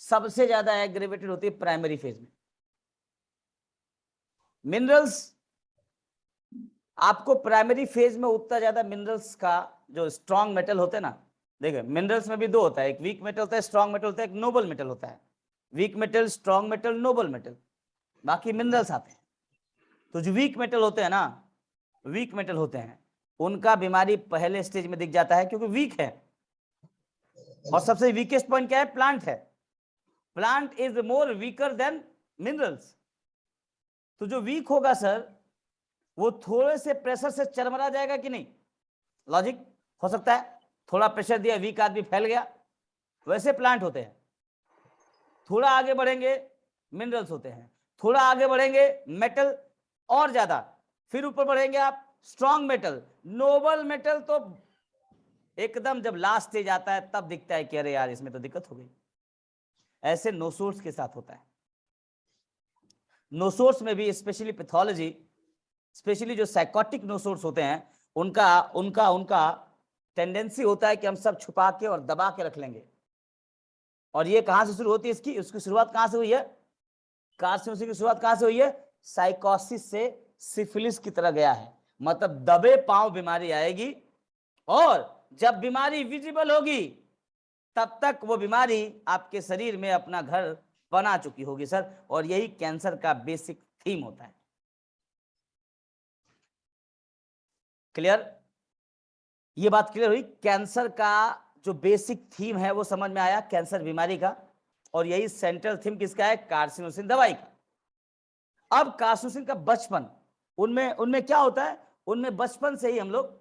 सबसे ज्यादा एग्रीवेटेड होती है प्राइमरी फेज में। मिनरल्स, आपको प्राइमरी फेज में उतना ज्यादा मिनरल्स का जो स्ट्रॉन्ग मेटल होते हैं ना, देखिए मिनरल्स में भी दो होता है, एक वीक मेटल होता है, स्ट्रॉन्ग मेटल होता है, एक नोबल मेटल होता है। Weak metal, strong metal, noble metal, बाकी मिनरल्स आते हैं। तो जो वीक मेटल होते हैं ना, वीक मेटल होते हैं, उनका बीमारी पहले स्टेज में दिख जाता है क्योंकि वीक है। और सबसे वीकेस्ट पॉइंट क्या है? प्लांट है। Plant is more weaker then minerals. तो जो वीक होगा सर, वो थोड़े से प्रेशर से चरमरा जाएगा कि नहीं? लॉजिक हो सकता है, थोड़ा प्रेशर दिया, वीक आदमी फैल गया। वैसे प्लांट होते हैं। थोड़ा आगे बढ़ेंगे मिनरल्स होते हैं, थोड़ा आगे बढ़ेंगे मेटल और ज्यादा, फिर ऊपर बढ़ेंगे आप स्ट्रॉन्ग मेटल, नोबल मेटल। तो एकदम जब लास्ट स्टेज आता है तब दिखता है कि अरे यार इसमें तो दिक्कत हो गई। ऐसे नोसोर्स के साथ होता है। नोसोर्स में भी स्पेशली पैथोलॉजी, स्पेशली जो साइकोटिक नोसोर्स होते हैं, उनका उनका उनका टेंडेंसी होता है कि हम सब छुपा के और दबा के रख लेंगे। और ये कहां से शुरू होती है? इसकी शुरुआत कहां से हुई है? कार्सिनोसिस की शुरुआत कहां से हुई है? साइकोसिस से सिफिलिस की तरह गया है। मतलब दबे पांव बीमारी आएगी, और जब बीमारी विजिबल होगी तब तक वो बीमारी आपके शरीर में अपना घर बना चुकी होगी सर। और यही कैंसर का बेसिक थीम होता है। क्लियर? ये बात क्लियर हुई? कैंसर का जो बेसिक थीम है वो समझ में आया, कैंसर बीमारी का। और यही सेंट्रल थीम किसका है? कार्सिनोसिन दवाई का। अब कार्सिनोसिन का बचपन, उनमें उनमें क्या होता है? उनमें बचपन से ही हम लोग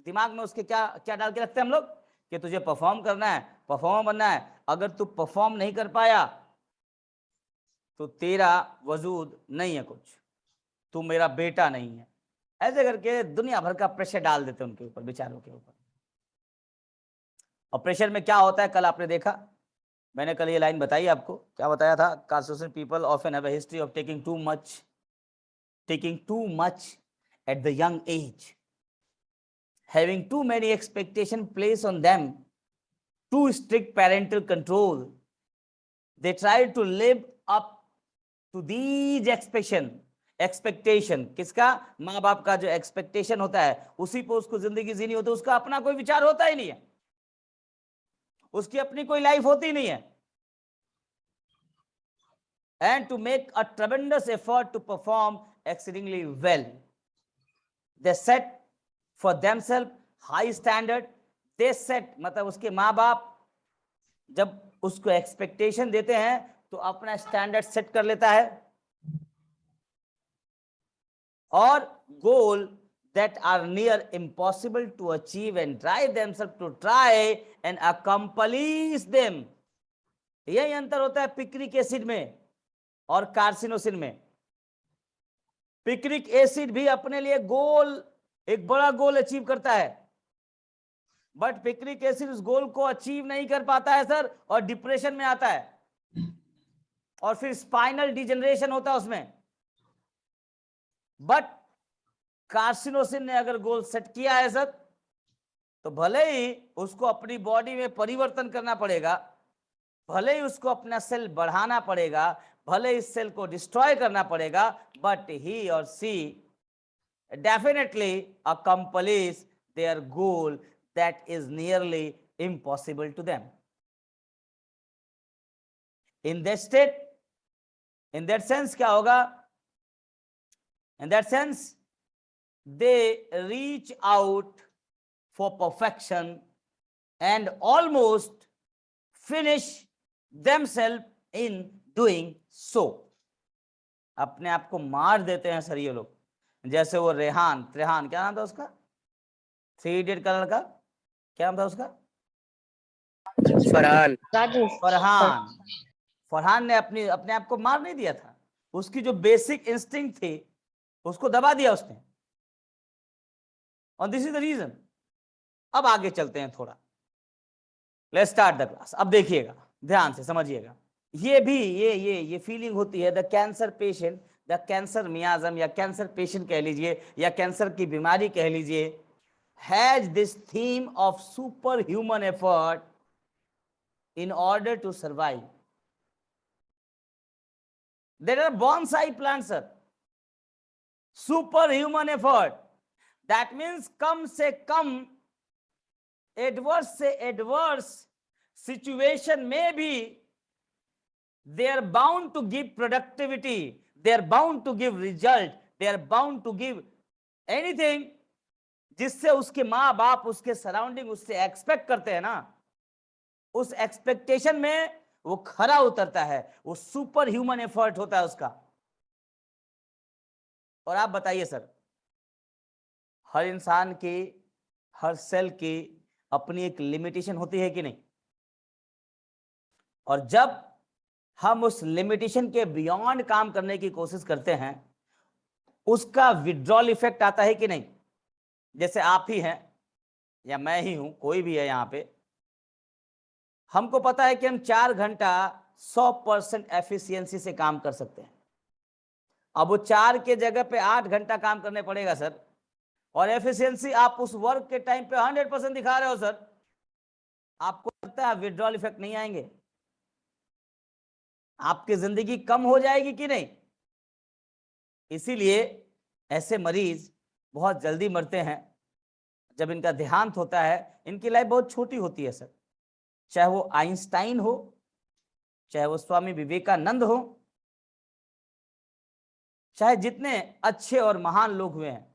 दिमाग में उसके क्या क्या डाल के रखते हैं हम लोग, कि तुझे परफॉर्म करना है, परफॉर्मर बनना है। अगर तू परफॉर्म नहीं कर पाया तो तेरा वजूद नहीं है कुछ, तू मेरा बेटा नहीं है। ऐसे करके दुनिया भर का प्रेशर डाल देते हैं उनके ऊपर, बेचारों के ऊपर। और प्रेशर में क्या होता है, कल आपने देखा, मैंने कल ये लाइन बताई आपको, क्या बताया था? Carcinosin people often have a history of taking too much at the young age, having too many expectation placed on them, too strict parental control. They try to live up to these expectation किसका? माँ बाप का जो expectation होता है उसी पे उसको जिंदगी जीनी होती है। उसका अपना कोई विचार होता ही नहीं है, उसकी अपनी कोई लाइफ होती नहीं है। And to make a tremendous effort to perform exceedingly well, they set for themselves high standard. They set मतलब उसके माँ बाप जब उसको एक्सपेक्टेशन देते हैं तो अपना स्टैंडर्ड सेट कर लेता है, और गोल that are near impossible to achieve and drive themselves to try and accomplish them. यही अंतर होता है पिक्रिक एसिड में और कार्सिनोसिन में। पिक्रिक एसिड भी अपने लिए गोल, एक बड़ा गोल अचीव करता है, बट पिक्रिक एसिड उस गोल को अचीव नहीं कर पाता है सर, और डिप्रेशन में आता है, और फिर स्पाइनल डिजेनरेशन होता है उसमें। बट कार्सिनोसिन ने अगर गोल सेट किया है सर, तो भले ही उसको अपनी बॉडी में परिवर्तन करना पड़ेगा, भले ही उसको अपना सेल बढ़ाना पड़ेगा, भले इस सेल को डिस्ट्रॉय करना पड़ेगा, बट ही और सी definitely accomplish their goal that is nearly impossible to them. In that state, in that sense क्या होगा? In that sense they reach out for perfection and almost finish themselves in doing so. अपने आप को मार देते हैं sir ये लोग। जैसे वो रेहान, क्या नाम था उसका? 3 इडियट का लड़का, क्या नाम था उसका? फरहान ने अपने आप को मार नहीं दिया था, उसकी जो बेसिक इंस्टिंक्ट थी उसको दबा दिया उसने। और दिस इज द रीजन। अब आगे चलते हैं थोड़ा, लेट्स स्टार्ट द क्लास। अब देखिएगा, ध्यान से समझिएगा। ये भी ये फीलिंग होती है, the cancer patient, the cancer मियाजम या कैंसर पेशेंट कह लीजिए या कैंसर की बीमारी कह लीजिए, has this theme of super human effort in order to survive. There are bonsai plants, sir. Superhuman effort. That means कम से कम एडवर्स से एडवर्स सिचुएशन में भी they are bound to give productivity, they are bound to give result, they are bound to give anything जिससे उसके माँ बाप, उसके surrounding उससे एक्सपेक्ट करते हैं ना, उस एक्सपेक्टेशन में वो खरा उतरता है, वो सुपर ह्यूमन एफर्ट होता है उसका। और आप बताइए सर, हर इंसान की, हर सेल की अपनी एक लिमिटेशन होती है कि नहीं? और जब हम उस लिमिटेशन के बियॉन्ड काम करने की कोशिश करते हैं, उसका विड्रॉल इफेक्ट आता है कि नहीं? जैसे आप ही हैं या मैं ही हूं, कोई भी है यहाँ पे, हमको पता है कि हम 4 घंटा 100% एफिशिएंसी से काम कर सकते हैं। अब वो 4 के जगह पे 8 घंटा काम करने पड़ेगा सर, और एफिशिएंसी आप उस वर्क के टाइम पे 100% दिखा रहे हो सर, आपको लगता है विड्रॉल इफेक्ट नहीं आएंगे? आपकी जिंदगी कम हो जाएगी कि नहीं? इसीलिए ऐसे मरीज बहुत जल्दी मरते हैं। जब इनका देहांत होता है, इनकी लाइफ बहुत छोटी होती है सर, चाहे वो आइंस्टाइन हो, चाहे वो स्वामी विवेकानंद हो, चाहे जितने अच्छे और महान लोग हुए हैं,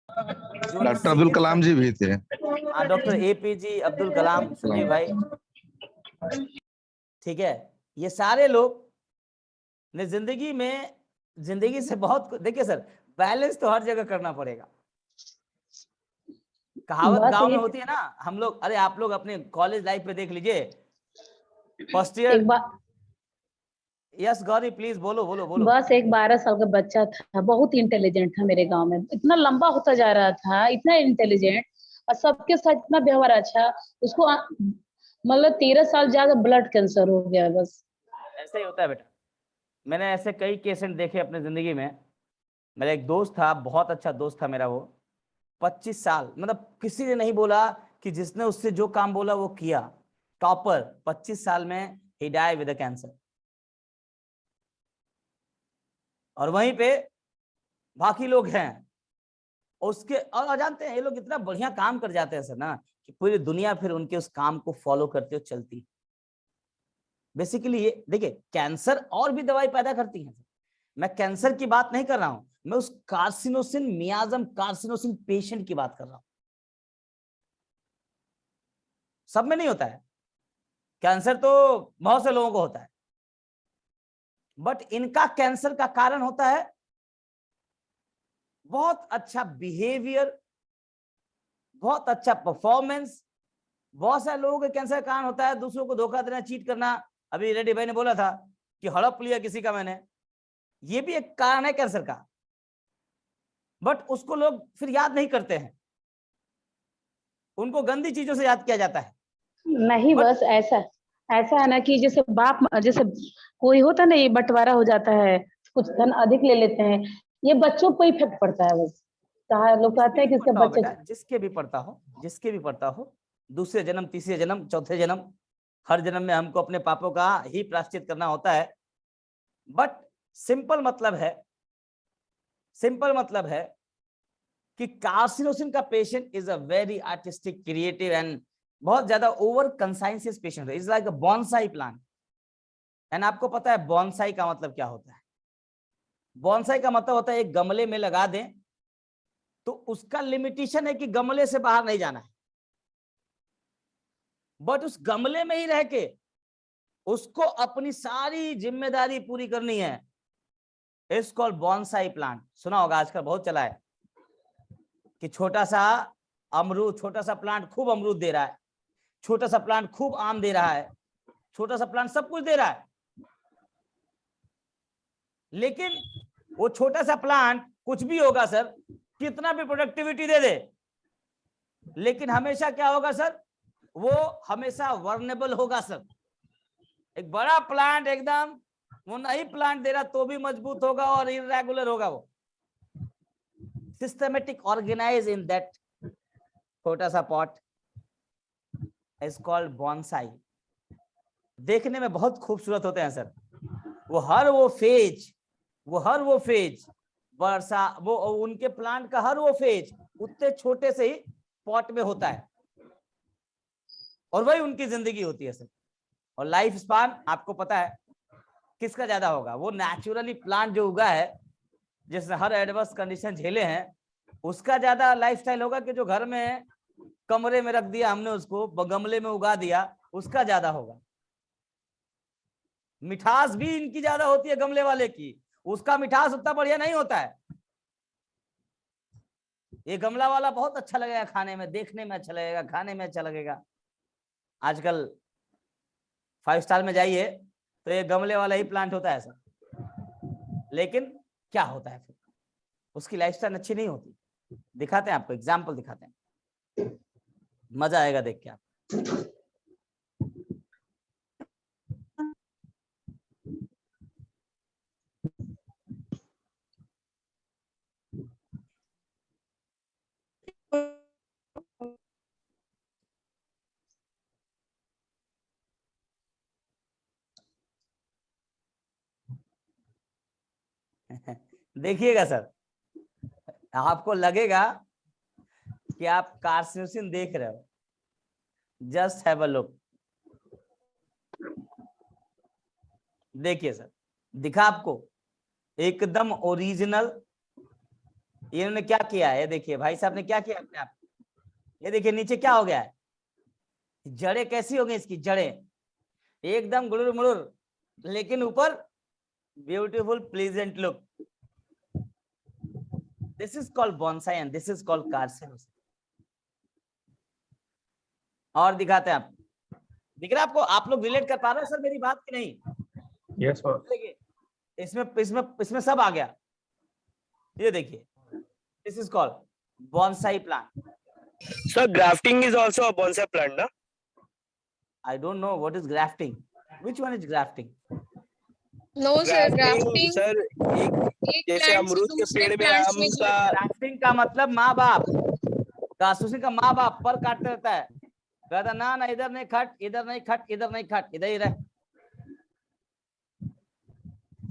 डॉक्टर अब्दुल कलाम जी भी थे। हाँ, डॉक्टर एपीजे अब्दुल कलाम, संजीव भाई, ठीक है, ये सारे लोग ने जिंदगी में, जिंदगी से बहुत, देखिए सर, बैलेंस तो हर जगह करना पड़ेगा। कहावत गांव में होती है ना, हम लोग, अरे आप लोग अपने कॉलेज लाइफ पे देख लीजिए, first year. Yes Gauri please बोलो बोलो बोलो। बस एक 12 साल का बच्चा था, बहुत इंटेलिजेंट था मेरे गांव में, इतना लंबा होता जा रहा था, इतना इंटेलिजेंट, और सबके साथ इतना व्यवहार अच्छा। उसको मतलब 13 साल जाकर ब्लड कैंसर हो गया। बस ऐसे ही होता है बेटा, मैंने ऐसे कई केसेस देखे अपने जिंदगी में। मेरा एक दोस्त था, बहुत अच्छा दोस्त था मेरा, वो 25 साल, मतलब किसी ने नहीं बोला कि जिसने उससे जो काम बोला वो किया, टॉपर, 25 साल में ही डाई विद कैंसर। और वहीं पे बाकी लोग हैं उसके, और जानते हैं ये लोग इतना बढ़िया काम कर जाते हैं सर ना, कि पूरी दुनिया फिर उनके उस काम को फॉलो करते हो चलती। बेसिकली ये देखिए, कैंसर और भी दवाई पैदा करती है, मैं कैंसर की बात नहीं कर रहा हूं, मैं उस कार्सिनोसिन, मियाजम कार्सिनोसिन पेशेंट की बात कर रहा हूं। सब में नहीं होता है कैंसर, तो बहुत से लोगों को होता है, बट इनका कैंसर का कारण होता है बहुत अच्छा बिहेवियर, बहुत अच्छा परफॉर्मेंस। बहुत सारे लोगों के कैंसर का कारण होता है दूसरों को धोखा देना, चीट करना। अभी रेड्डी भाई ने बोला था कि हड़प लिया किसी का मैंने, ये भी एक कारण है कैंसर का, बट उसको लोग फिर याद नहीं करते हैं, उनको गंदी चीजों से याद किया जाता है। नहीं, बस ऐसा ऐसा है ना कि जैसे बाप, जैसे कोई होता ना, ये बंटवारा हो जाता है, कुछ धन अधिक ले लेते हैं, ये बच्चों को इफेक्ट पड़ता है। बस कहा लोग कहते हैं कि इसके बच्चे, जिसके भी पड़ता हो, जिसके भी पड़ता हो, दूसरे जन्म, तीसरे जन्म, चौथे जन्म, हर जन्म में हमको अपने पापों का ही प्रायश्चित करना होता है। बट सिंपल मतलब है, सिंपल मतलब है कि कार्सिनोसिन का patient is a very artistic, creative and बहुत ज्यादा ओवर कंसाइंसियस पेशेंट है, is like a bonsai plant. And आपको पता है बॉन्साई का मतलब क्या होता है? बॉन्साई का मतलब होता है एक गमले में लगा दें तो उसका लिमिटेशन है कि गमले से बाहर नहीं जाना है, बट उस गमले में ही रह के उसको अपनी सारी जिम्मेदारी पूरी करनी है। It's called bonsai plant. सुना होगा, आजकल बहुत चला है कि छोटा सा अमरूद, छोटा सा प्लांट खूब अमरूद दे रहा है, छोटा सा प्लांट खूब आम दे रहा है, छोटा सा प्लांट सब कुछ दे रहा है, लेकिन वो छोटा सा प्लांट कुछ भी होगा सर, कितना भी प्रोडक्टिविटी दे दे, लेकिन हमेशा क्या होगा सर, वो हमेशा वर्नेबल होगा सर। एक बड़ा प्लांट एकदम वो नहीं प्लांट दे रहा तो भी मजबूत होगा और इरेगुलर होगा, वो सिस्टमेटिक ऑर्गेनाइज इन दैट छोटा सा पॉट इज कॉल्ड बॉन्साई। देखने में बहुत खूबसूरत होते हैं सर, वो हर वो फेज वो हर वो फेज वर्षा, वो उनके प्लांट का हर वो फेज उतने छोटे से ही पॉट में होता है, और वही उनकी जिंदगी होती है सर। और लाइफ स्पान आपको पता है किसका ज्यादा होगा, वो नेचुरली प्लांट जो उगा है, जिसने हर एडवर्स कंडीशन झेले हैं, उसका ज्यादा लाइफस्टाइल होगा कि जो घर में कमरे में रख दिया हमने, उसको गमले में उगा दिया, उसका ज्यादा होगा। मिठास भी इनकी ज्यादा होती है गमले वाले की, उसका मिठास उतना बढ़िया नहीं होता है। ये गमला वाला बहुत अच्छा लगेगा खाने में, देखने में अच्छा लगेगा, खाने में अच्छा लगेगा। आजकल 5 स्टार में जाइए तो ये गमले वाला ही प्लांट होता है सर, लेकिन क्या होता है फिर, उसकी लाइफस्टाइल अच्छी नहीं होती। दिखाते हैं आपको एग्जाम्पल दिखाते हैं, मजा आएगा देख के आप। देखिएगा सर, आपको लगेगा कि आप कार्सिनोसिन देख रहे हो। जस्ट हैव अ लुक, देखिए सर, दिखा आपको एकदम ओरिजिनल। इन्होंने क्या किया है, देखिए भाई साहब ने क्या किया अपने आप, ये देखिए नीचे क्या हो गया है, जड़ें कैसी हो गई इसकी, जड़ें एकदम गुड़ुर मुड़ुर, लेकिन ऊपर beautiful pleasant look. This is called bonsai and this is called carcinosin. और दिखाते हैं आप, दिख रहा है आपको, आप लोग रिलेट कर पा रहे हो सर मेरी बात की नहीं? Yes sir. देखिए इसमें इसमें इसमें सब आ गया। ये देखिए, this is called bonsai plant. Sir, grafting is also a bonsai plant, na? I don't know what is grafting. Which one is grafting? No sir, grafting sir, एक जैसे प्लांट अमरूद के दूसरे पेड़ में प्लांट्स आम में का ग्राफ्टिंग का मतलब माँ बाप, कार्सिनोसिन का माँ बाप पर काटते रहता है, कहता ना ना इधर नहीं खट, इधर नहीं खट, इधर नहीं खट, इधर ही रह।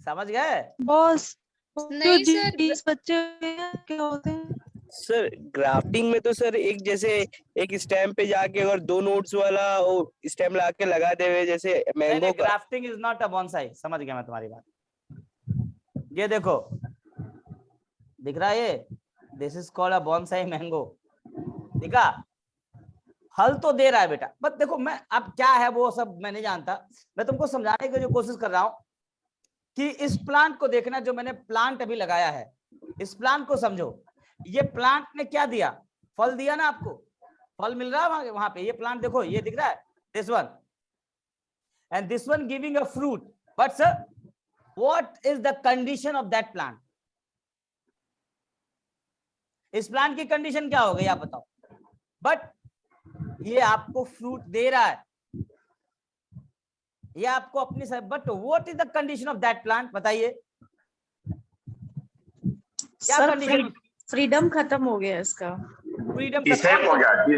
समझ गए? बॉस नहीं सर, जिस बच्चे क्या होते हैं सर ग्राफ्टिंग में तो सर एक जैसे एक स्टेम पे जाके अगर 2 नोट्स वाला वो स्टेम ला के लगा देवे जैसे मैंगो का। Grafting is not a bonsai. समझ गया मैं तुम्हारी बात। ये देखो दिख रहा है, ये this is called a bonsai mango. दिखा, हल तो दे रहा है बेटा, बट देखो मैं अब क्या है वो सब मैं नहीं जानता, मैं तुमको समझाने की जो कोशिश कर रहा हूं कि इस प्लांट को देखना, जो मैंने प्लांट अभी लगाया है, इस प्लांट को समझो। ये प्लांट ने क्या दिया, फल दिया ना आपको, फल मिल रहा है वहां पे। ये प्लांट देखो, ये दिख रहा है, this one and this one giving a fruit, but sir what is the condition of that plant? इस प्लांट की कंडीशन क्या हो गई आप बताओ? बट ये आपको फ्रूट दे रहा है, ये आपको अपनी, but what is the condition of that plant, बताइए क्या सर? कंडीशन? फ्रीडम खत्म हो गया इसका। फ्रीडम डिसेप हो गया, अरे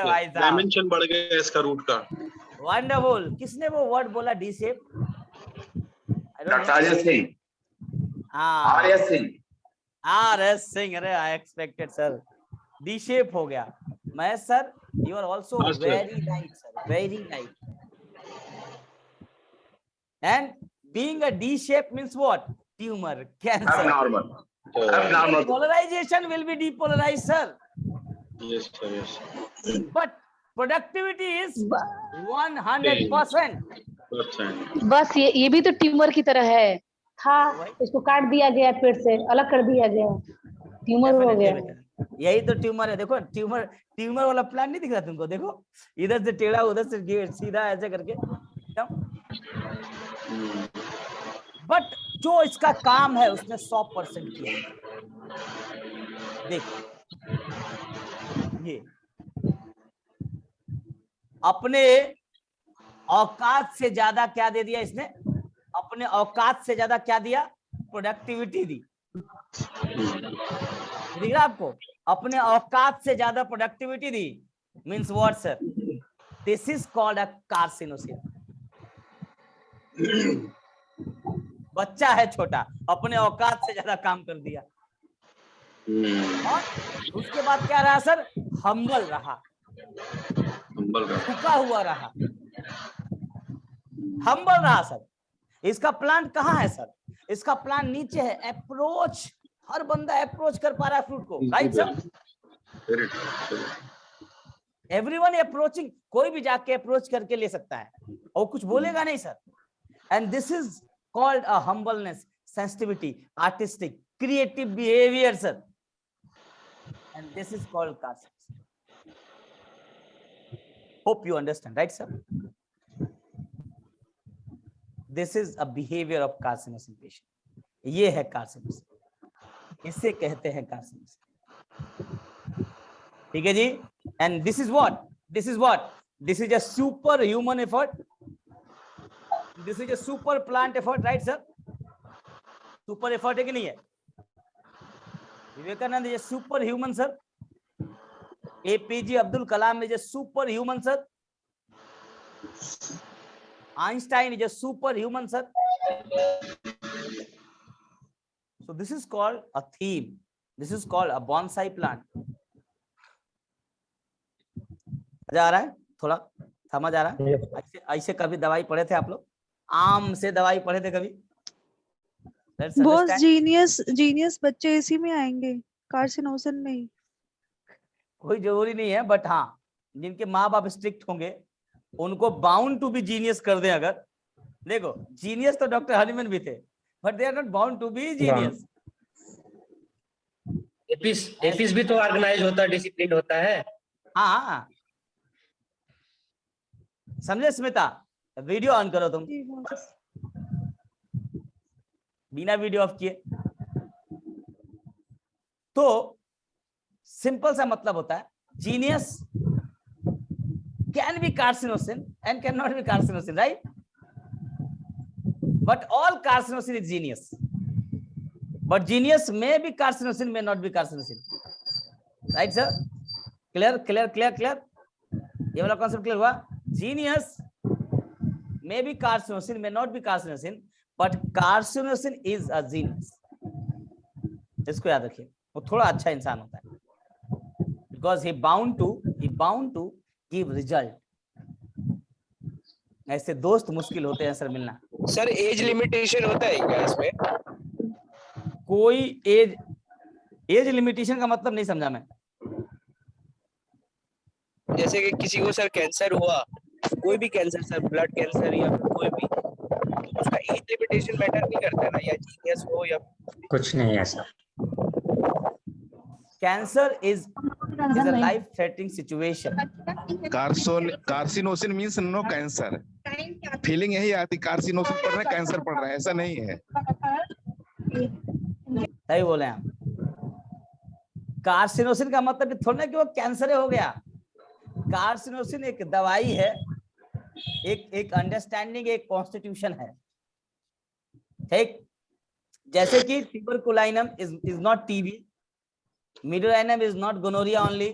भाई साहब, डायमेंशन बढ़ गया इसका रूट का। वंडरफुल। किसने वो वर्ड बोला, D shape? Doctor Ajay Singh, Arya Singh, R S. Singh. अरे I expected sir, D shape हो गया। Mahesh sir, you are also very right sir, very right. And being a D shape means what? Tumour, cancer. abnormal. Polarization will be depolarized, sir. Yes, sir, yes. But productivity is 100%. बस ये भी तो tumour की तरह है, था उसको काट दिया गया, पेट से अलग कर दिया गया, ट्यूमर हो गया। यही तो ट्यूमर है। देखो ट्यूमर, ट्यूमर वाला प्लान नहीं दिख रहा तुमको? देखो इधर से टेढ़ा, उधर से सीधा, ऐसे करके एकदम। बट जो इसका काम है उसने 100% किया। देख ये अपने औकात से ज्यादा क्या दे दिया इसने, अपने औकात से ज्यादा क्या दिया? प्रोडक्टिविटी दी। दिख रहा आपको? अपने औकात से ज्यादा productivity the means what sir? This is called a carcinosin. बच्चा है छोटा, अपने औकात से ज्यादा काम कर दिया। और उसके बाद क्या रहा सर? हम्बल रहा, झुका हुआ रहा, हम्बल रहा सर। इसका प्लांट कहाँ है सर? इसका प्लांट नीचे है। अप्रोच, हर बंदा अप्रोच कर पा रहा है फ्रूट को, राइट सर? एवरीवन अप्रोचिंग, कोई भी जाके अप्रोच करके ले सकता है और कुछ बोलेगा नहीं sir. And this is called a humbleness, sensitivity, artistic, creative behaviour sir. And this is called carcinosin. Hope you understand, right sir? This is a behaviour of carcinosin patient. ये है कार्सिनोसिन, इसे कहते हैं कार्सिनोसिन। ठीक है जी? And this is what? This is what? This is a super human effort, this is a super plant effort, right sir? Super effort है कि नहीं है? Vivekananda is a super human sir, APJ Abdul Kalam is a super human sir, Einstein is a superhuman sir. So this is called a theme, this is called a bonsai plant. मजा आ रहा है? थोड़ा समझ आ रहा है? ऐसे ऐसे कभी दवाई पढ़े थे आप लोग? आम से दवाई पढ़े थे कभी? बॉस जीनियस बच्चे इसी में आएंगे, कार्सिनोसिन में ही। कोई जरूरी नहीं है, बट हाँ, जिनके माँ बाप स्ट्रिक्ट होंगे उनको बाउंड टू बी जीनियस कर दें। अगर देखो, जीनियस तो डॉक्टर हनीमैन भी थे, but they are not bound to be genius. Apis भी तो ऑर्गेनाइज होता है, डिसिप्लिन होता है। हाँ, समझे स्मिता? वीडियो ऑन करो तुम, बिना वीडियो ऑफ किए। तो सिंपल सा मतलब होता है, genius can be carcinosin and cannot be carcinosin, right? But all carcinosin is genius, but genius may be carcinosin, may not be carcinosin, right sir? Clear? ये वाला concept clear हुआ? Genius may be carcinosin, may not be carcinosin, but carcinosin is a genius. इसको याद रखिए, वो थोड़ा अच्छा इंसान होता है, because he bound to give result. ऐसे दोस्त मुश्किल होते हैं सर मिलना। सर एज लिमिटेशन होता है क्या इसमें? कोई एज लिमिटेशन का मतलब नहीं समझा मैं। जैसे कि किसी को सर कैंसर हुआ, कोई भी कैंसर सर, ब्लड कैंसर या फिर कोई भी, तो उसका एज लिमिटेशन मैटर नहीं करता ना, या जीनियस हो या कुछ नहीं है सर। Cancer is a life threatening situation. Carcinosin means no cancer. Feeling यही आती, कार्सिनोसिन पढ़ रहे कैंसर पढ़ रहे हैं, ऐसा नहीं है। सही बोले आप। कार्सिनोसिन का मतलब थोड़ा ना कि वो कैंसर हो गया। कार्सिनोसिन एक दवाई है, एक अंडरस्टैंडिंग, एक कॉन्स्टिट्यूशन है, ठीक? जैसे कि tuberculinum is not TB, medorrhinum is not gonorrhoea only,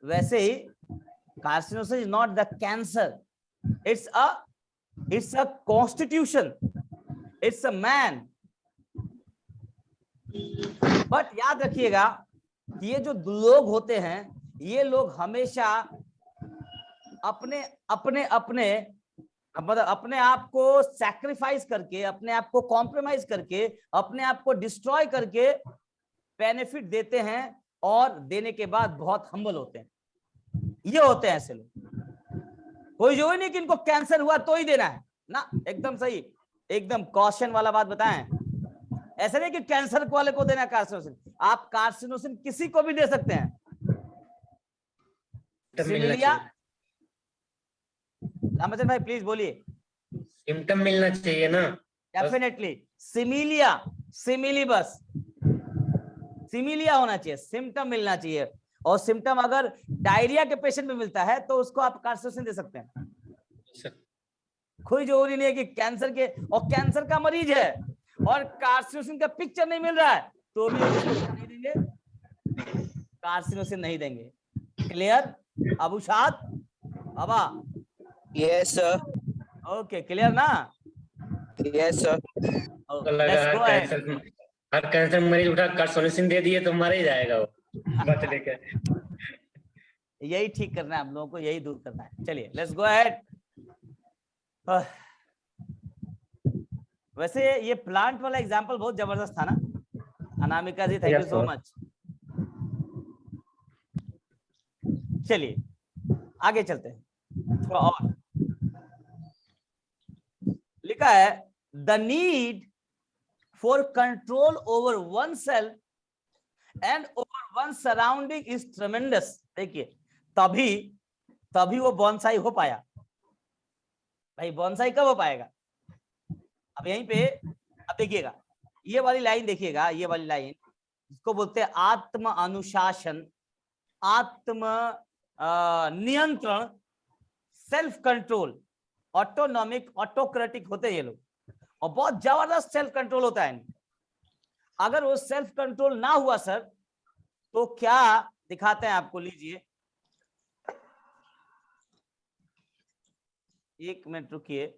वैसे ही carcinosin is not the cancer, it's a constitution, it's a man. But याद रखिएगा, ये जो लोग होते हैं, ये लोग हमेशा अपने अपने अपने मतलब अपने आप को सैक्रिफाइस करके, अपने आप को कॉम्प्रोमाइज करके, अपने आप को डिस्ट्रॉय करके बेनिफिट देते हैं, और देने के बाद बहुत हम्बल होते हैं। ये होते हैं ऐसे लोग। कोई जो ही नहीं कि इनको कैंसर हुआ तो ही देना है ना, एकदम सही, एकदम कॉशन वाला बात बताएं। ऐसा नहीं कि कैंसर वाले को देना कार्सिनोसिन, आप कार्सिनोसिन किसी को भी दे सकते हैं। सिमिलिया, रामचंद्र भाई प्लीज बोलिए। सिम्टम मिलना चाहिए ना। डेफिनेटली सिमिलिया, सिमिलीबस, सिमिलिया होना चाहिए, सिम्टम मिलना चाहिए। और सिम्टम अगर डायरिया के पेशेंट में मिलता है तो उसको आप कार्सिनोसिन दे सकते हैं। कोई जरूरी नहीं है कि कैंसर के, और कैंसर का मरीज है और कार्सिनोसिन का पिक्चर नहीं मिल रहा है तो भी उसको नहीं देंगे, कार्सिनोसिन नहीं देंगे। क्लियर अबुशाद बाबा? Yes sir. ओके, क्लियर ना? Yes sir. तो लगा लेट्स गो अहेड। हर कैंसर मरीज उठा कर सोल्यूशन दे दिए तो मर ही जाएगा वो बात लेकर। यही ठीक करना है हम लोगों को, यही दूर करना है। चलिए लेट्स गो अहेड। वैसे ये प्लांट वाला एग्जांपल बहुत जबरदस्त था ना अनामिका जी, थैंक यू सो मच। चलिए आगे चलते हैं थोड़ा और। लिखा है the need for control over one self and over one surrounding is ट्रेमेंडस। देखिए तभी वो बॉन्साई हो पाया। भाई बॉन्साई कब हो पाएगा? अब यहीं पे अब देखिएगा, ये वाली लाइन देखिएगा, ये वाली लाइन इसको बोलते हैं आत्म अनुशासन, आत्म नियंत्रण, सेल्फ कंट्रोल। ऑटोनॉमिक ऑटोक्रेटिक होते हैं ये लोग, और बहुत जबरदस्त सेल्फ कंट्रोल होता है। अगर वो सेल्फ कंट्रोल ना हुआ सर तो क्या दिखाते हैं आपको, लीजिए एक मिनट रुकिए।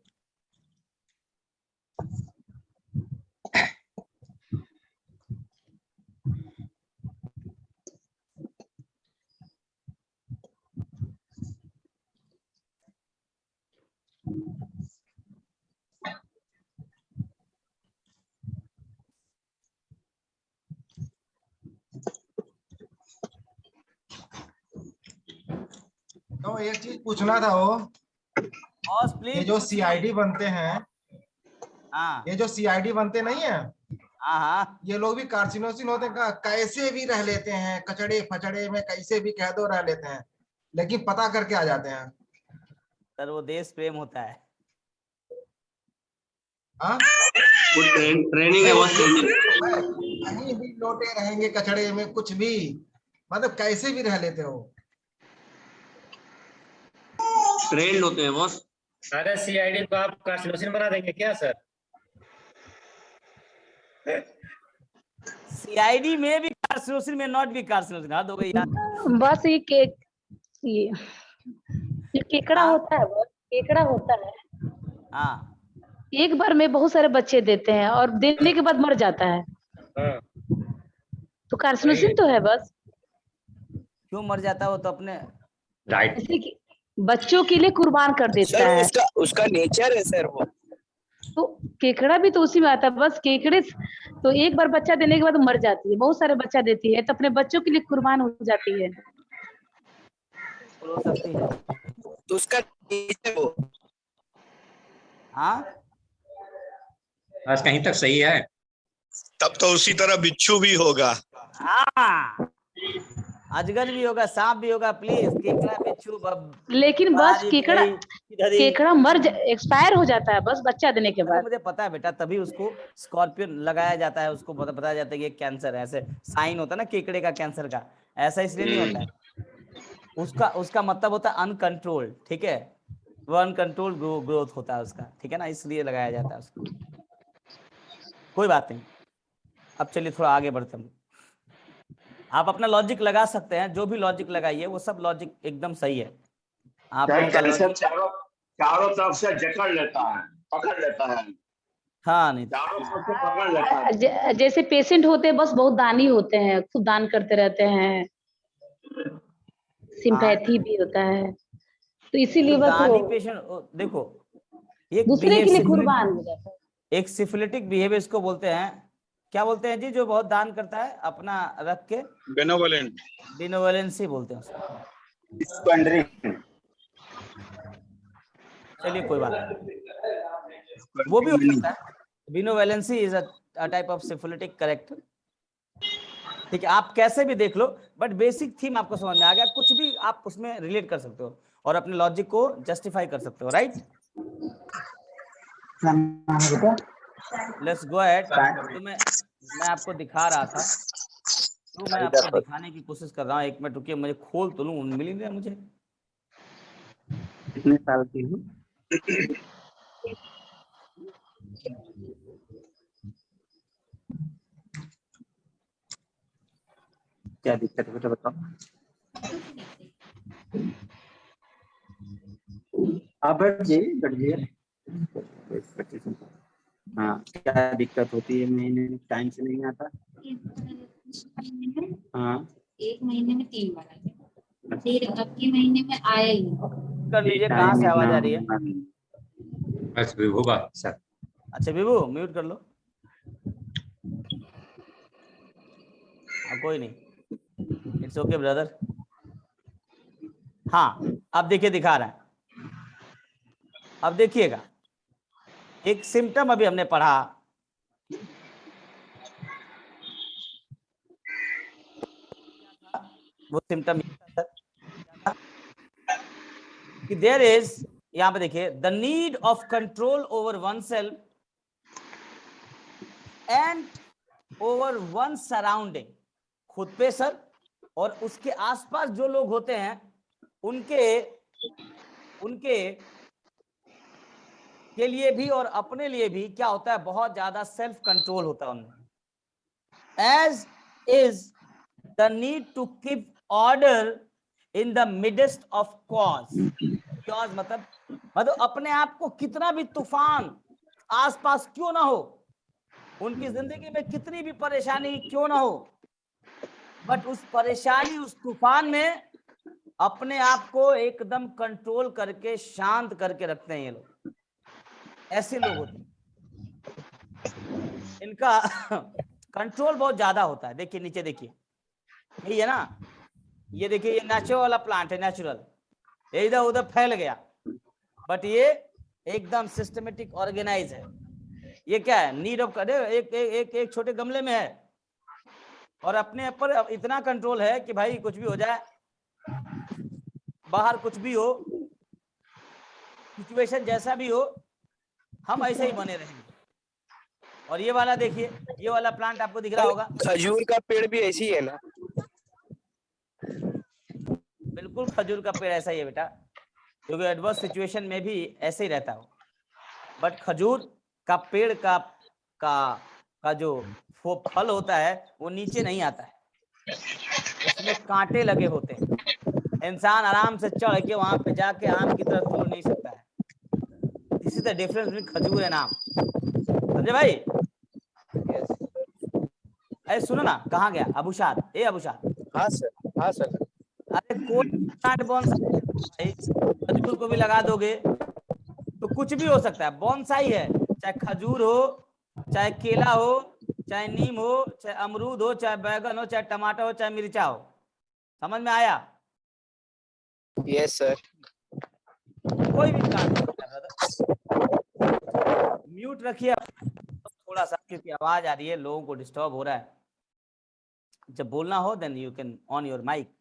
तो एक चीज पूछना था, वो बॉस प्लीज, ये जो सीआईडी बनते हैं, हाँ ये जो सीआईडी बनते नहीं है, हाँ हाँ, ये लोग भी कार्सिनोसिन होते हैं? कैसे भी रह लेते हैं, कचड़े फचड़े में कैसे भी कह दो रह लेते हैं, लेकिन पता करके आ जाते हैं। सर वो देश प्रेम होता है। हाँ, वो ट्रेनिंग है वो कहीं भी लोटे रहेंगे कचड़े में, कुछ भी मतलब कैसे भी रह लेते हो। ट्रेंड होते हैं बॉस। अरे सीआईडी को आप कार्सिनोसिन बना देंगे क्या सर? सीआईडी में भी कार्सिनोसिन में नॉट भी कार्सिनोसिन, हद हो गई यार। बस ये केकड़ा होता है, बस केकड़ा होता है। हाँ एक बार में बहुत सारे बच्चे देते हैं और देने के बाद मर जाता है, हाँ। तो कार्सिनोसिन तो है बस। क्यों मर जाता है वो तो अपने राइट। जैसे कि बच्चों के लिए कुर्बान कर देता सर है, उसका नेचर है सर वो। तो केकड़ा भी तो उसी में आता है। बस केकड़े तो एक बार बच्चा देने के बाद मर जाती है, बहुत सारे बच्चा देती है तो अपने बच्चों के लिए कुर्बान हो जाती है। हो सकती है। तो उसका नेचर वो। हाँ बस कहीं तक सही है। तब तो उसी तरह बिच्छू भी होगा। हाँ, अजगर भी होगा, सांप भी होगा, प्लीज केकड़ा बिच्छू लेकिन बस केकड़ा एक्सपायर हो जाता है बस बच्चा देने के बाद। मुझे पता है बेटा, तभी उसको स्कॉर्पियन लगाया जाता है, उसको बताया जाता है कि कैंसर है, ऐसे साइन होता है ना केकड़े का कैंसर का, ऐसा इसलिए नहीं होता है। उसका मतलब होता है अनकंट्रोल्ड, ठीक है, वो अनकंट्रोल्ड ग्रोथ होता है उसका, ठीक है ना, इसलिए लगाया जाता है उसको। कोई बात नहीं, अब चलिए थोड़ा आगे बढ़ते हैं। आप अपना लॉजिक लगा सकते हैं, जो भी लॉजिक लगाइए वो सब लॉजिक एकदम सही है। आप लोगों का लॉजिक चारों तरफ से जकड़ लेता है, पकड़ लेता है। हाँ नहीं, चारों तरफ से पकड़ लेता है। जैसे पेशेंट होते हैं बस बहुत दानी होते हैं, खुद दान करते रहते हैं, सिंपैथी भी होता है, तो इसीलिए बस दानी पेशेंट देखो, एक दूसरे के लिए कुर्बान हो जाता है। एक सिफिलिटिक बिहेवियर इसको बोलते हैं, क्या बोलते हैं जी, जो बहुत दान करता है अपना रख के? बेनोवोलेंट। बेनोवोलेंसी बोलते हैं उसको। चलिए कोई बात नहीं, वो भी हो सकता है। Benevolency is a type of syphilitic character, ठीक है, आप कैसे भी देख लो, बट बेसिक थीम आपको समझ में आ गया, कुछ भी आप उसमें रिलेट कर सकते हो और अपने लॉजिक को जस्टिफाई कर सकते हो, राइट? Let's go ahead. तो मैं आपको दिखा रहा था, तो मैं आपको दिखाने की कोशिश कर रहा हूँ। एक मिनट रुकिए, मुझे खोल तो लूं, मिल ही नहीं रहा मुझे। कितने साल की हूँ? क्या दिक्कत है बेटा बताओ। आप बैठ जाइए। हाँ, क्या दिक्कत होती है? महीने में टाइम से नहीं आता। हाँ, 1 महीने में 3 बार आया, फिर अब के महीने में आया ही नहीं। कर लीजिए। कहाँ से आवाज आ रही है? अच्छा होगा सर। अच्छा विभू, म्यूट कर लो। कोई नहीं, इट्स ओके ब्रदर। हाँ, अब देखिए दिखा रहा है। अब देखिएगा, एक सिम्टम अभी हमने पढ़ा, वो सिम्टम कि देयर इज, यहां पे देखिए, the need of control over one self and over one surrounding, खुद पे सर और उसके आसपास जो लोग होते हैं उनके के लिए भी और अपने लिए भी क्या होता है, बहुत ज्यादा सेल्फ कंट्रोल होता है उनमें। Age is the need to keep order in the midst of chaos. Chaos मतलब अपने आप को, कितना भी तूफान आसपास क्यों ना हो, उनकी जिंदगी में कितनी भी परेशानी क्यों ना हो, बट उस परेशानी, उस तूफान में अपने आप को एकदम कंट्रोल करके शांत करके रखते हैं ये लोग। ऐसे लोग होते हैं, इनका कंट्रोल बहुत ज्यादा होता है। देखिए नीचे देखिए, यही है ना, ये देखिए, ये नेचुरल वाला प्लांट है, नेचुरल, ये इधर उधर फैल गया, बट ये एकदम सिस्टमेटिक ऑर्गेनाइज है। ये क्या है, नीड ऑफ, एक छोटे गमले में है और अपने ऊपर इतना कंट्रोल है कि भाई कुछ भी हो जाए, बाहर कुछ भी हो, सिचुएशन जैसा भी हो, हम ऐसे ही बने रहेंगे। और ये वाला देखिए, ये वाला प्लांट आपको दिख रहा होगा, खजूर का पेड़ भी ऐसी है ना? बिल्कुल खजूर का पेड़ ऐसा ही है बेटा, क्योंकि एडवर्स सिचुएशन में भी ऐसे ही रहता हो। बट खजूर का पेड़ का जो फल होता है वो नीचे नहीं आता है, उसमें कांटे लगे होते हैं, इंसान आराम से चढ़ के वहां पे जाके आम की तरह तोड़ नहीं सकता है। This is the difference between खजूर एंड आम। समझे भाई? अरे सुनो ना, कहाँ गया अबुशाद? अबुशाद। हाँ सर, हाँ सर। अरे कोई प्लांट बॉन्साई, खजूर को भी लगा दोगे तो कुछ भी हो सकता है, बॉन्साई है, चाहे खजूर हो, चाहे केला हो, चाहे नीम हो, चाहे अमरूद हो, चाहे बैगन हो, चाहे टमाटर हो, चाहे मिर्चा हो। समझ में आया? Yes sir. कोई भी प्लांट। म्यूट रखिए थोड़ा सा, क्योंकि आवाज आ रही है, लोगों को डिस्टर्ब हो रहा है। जब बोलना हो then you can on your mic.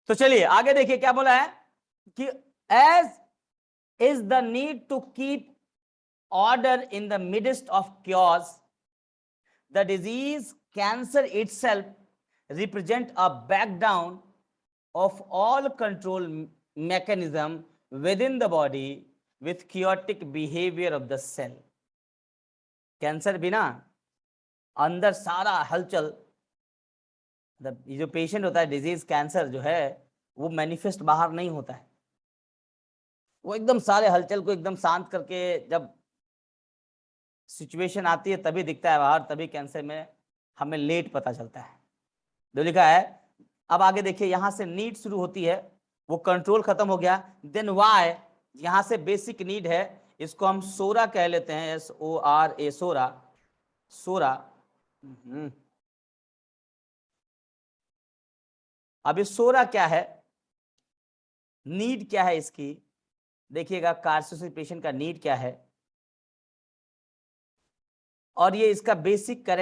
तो चलिए आगे देखिए क्या बोला है कि age is the need to keep order in the midst of क्योर्स, the disease cancer itself represent a backdown of all control mechanism within the body with chaotic behavior of the cell। Cancer भी ना अंदर सारा हलचल, ये जो patient होता है डिजीज कैंसर जो है वो मैनिफेस्ट बाहर नहीं होता है, वो एकदम सारे हलचल को एकदम शांत करके जब सिचुएशन आती है तभी दिखता है बाहर, तभी कैंसर में हमें लेट पता चलता है। जो लिखा है, अब आगे देखिए, यहां से नीड शुरू होती है, वो कंट्रोल खत्म हो गया, देन वाई, यहां से बेसिक नीड है, इसको हम सोरा कह लेते हैं, SORA, सोरा, सोरा। अब ये सोरा क्या है, नीड क्या है इसकी, देखिएगा कार्सिनोसिस पेशेंट का नीड क्या है, और ये इसका बेसिक करेक्ट